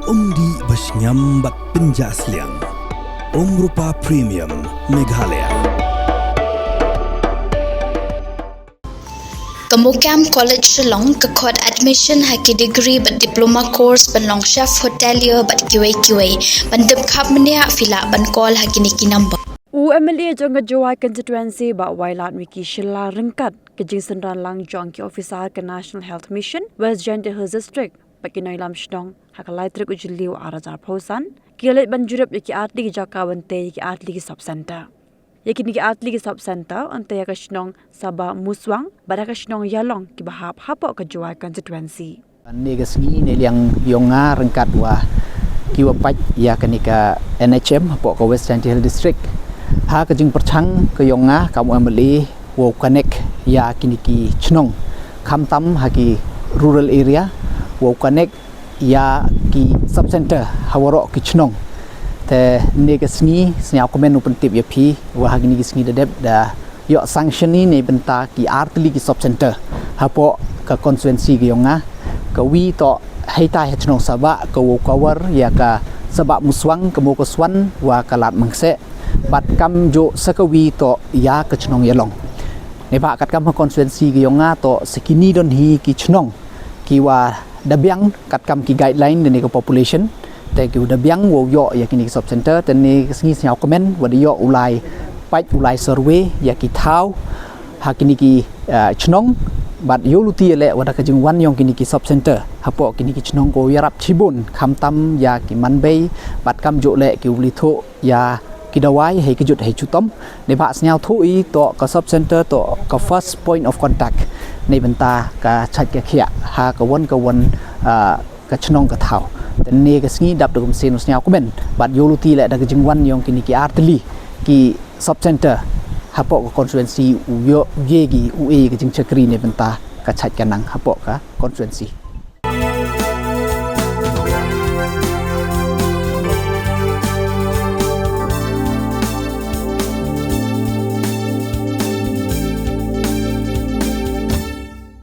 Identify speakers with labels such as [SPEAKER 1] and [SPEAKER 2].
[SPEAKER 1] Di Basnyam Bak Penjasliang Rupa Premium Meghalaya.
[SPEAKER 2] Kamukam College Shillong kakot admission haki degree but diploma course ban long chef hotelier but QA ban dep khap mania fila ban call haki niki number
[SPEAKER 3] UMLA jong Jawai constituency ba wailat wiki shilla ringkat kejing sendran lang jong ki Ophisar ke National Health Mission West Gender Hills District pakinoi lam shdong hakalai trek ujiliu arajar pausan kialet ban Jurip ki atli ki jaka bante ki atli ki sub center yakini ki atli ki sub center ante ya kashnong saba muswang baraka shnong yalong ki bahap hapo ke Jawai constituency
[SPEAKER 4] negasni ne liang yonga rengkat wa kiwa paj ya kanika NHM hapo ke West Gender Hills District ha kejing perchang ke yonga kamu ameli wo connect ya kiniki chnong khamtam haki rural area wo connect ya ki sub center hawaro ki chnong te negasni snya komen open tip ya phi wa hagini gisni dedep da yo sanction ni ne benta ki artli ki sub center hapo ka constituency ki yonga ka wi to heita he chnong saba ka wo cover ya ka saba muswang ka mo ko swan wa kalat mangse bat kam jo sakawi to ya ka chnong yalong ne ba kat kam constituency ki yonga to sekini don hi ki chnong ki wa dabyang kat kam ki guideline ne ko population te ki dabyang wo yo ya kini sub center te ne sngi snya comment wa yo ulai paj ulai survey ya ki thau ha kini ki chnong bat yo luti le wa ka jing wan yong kini ki sub center hapo kini ki chnong ko yarap chibun khamtam ya ki manbei bat kam jo le ki uli tho ya kidawai hay kejut hay chutom ne ba snyau thui to ka sub center to ka first point of contact ne benta ka chat ka khia ha ka won ka chnong ka thau ten ne ka sngi dap dum sen snyau komen bat yoluti le da ka jingwan yong kini ki artli ki sub center hapo ka constituency yo yegi ue ka jing chakri ne benta ka chat ka nang hapo ka constituency